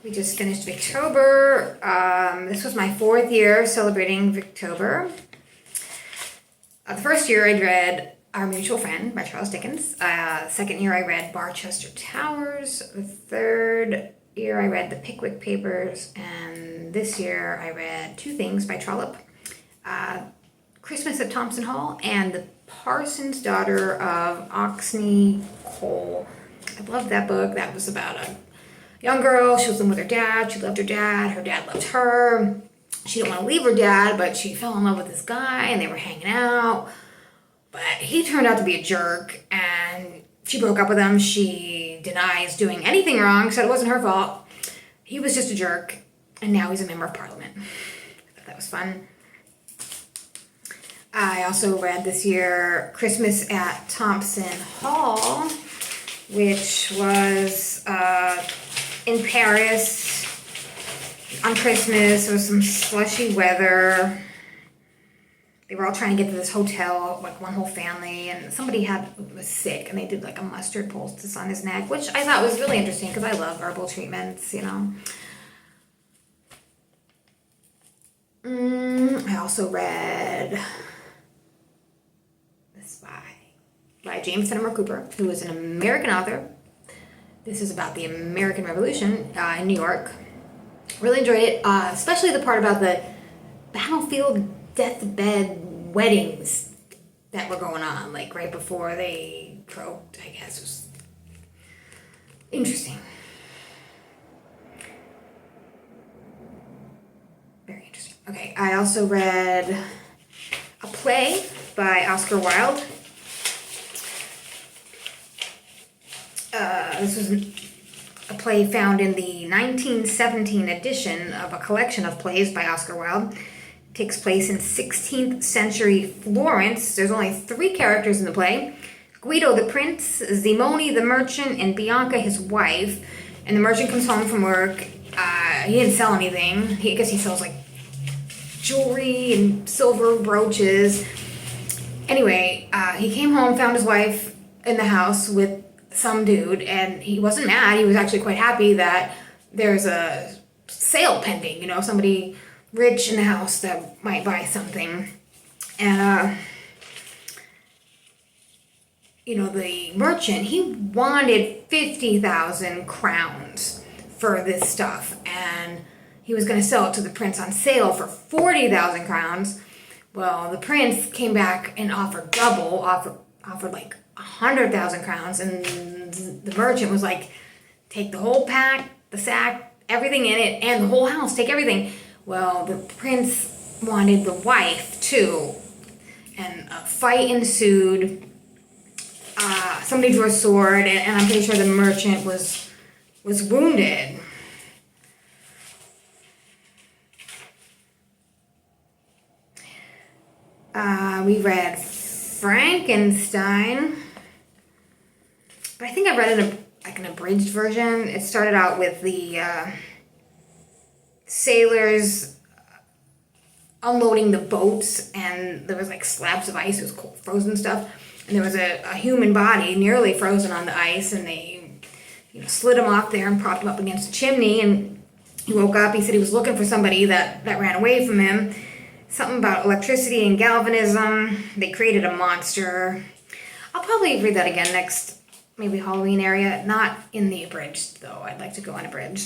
We just finished VICTOBER. This was my 4th year celebrating VICTOBER. The first year I read Our Mutual Friend by Charles Dickens. Second year I read Barchester Towers. The third year I read The Pickwick Papers. And this year I read two things by Trollope. Christmas at Thompson Hall and The Parson's Daughter of Oxney Cole. I loved that book. That was about a young girl. She was living with her dad. She loved her dad. Her dad loved her. She didn't want to leave her dad, but she fell in love with this guy and they were hanging out. But he turned out to be a jerk and she broke up with him. She denies doing anything wrong, said it wasn't her fault. He was just a jerk and now he's a member of parliament. I thought that was fun. I also read this year Christmas at Thompson Hall, which was in Paris on Christmas. There was some slushy weather. They were all trying to get to this hotel, like one whole family, and somebody was sick, and they did like a mustard poultice on his neck, which I thought was really interesting because I love herbal treatments, you know. I also read this by James Fennimore Cooper, who is an American author. This is about the American Revolution in New York. Really enjoyed it, especially the part about the battlefield deathbed weddings that were going on, like right before they croaked, I guess. It was interesting. Very interesting. Okay, I also read a play by Oscar Wilde. This was a play found in the 1917 edition of a collection of plays by Oscar Wilde. It takes place in 16th century Florence. There's only 3 characters in the play: Guido the prince, Zimone the merchant, and Bianca his wife. And the merchant comes home from work. He didn't sell anything. I guess he sells like jewelry and silver brooches. Anyway, he came home, found his wife in the house with some dude, and he wasn't mad. He was actually quite happy that there's a sale pending, you know, somebody rich in the house that might buy something. And you know, the merchant, he wanted 50,000 crowns for this stuff, and he was going to sell it to the prince on sale for 40,000 crowns. Well, the prince came back and offered double, offered like 100,000 crowns, and the merchant was like, take the whole pack, the sack, everything in it, and the whole house, take everything. Well, the prince wanted the wife too, and a fight ensued. Somebody drew a sword, and I'm pretty sure the merchant was wounded. We read Frankenstein, but I think I read it in an abridged version. It started out with the sailors unloading the boats, and there was like slabs of ice. It was cold, frozen stuff, and there was a human body nearly frozen on the ice, and they, you know, slid him off there and propped him up against a chimney. And he woke up. He said he was looking for somebody that ran away from him. Something about electricity and galvanism. They created a monster. I'll probably read that again next, maybe Halloween area. Not in the abridged, though. I'd like to go unabridged.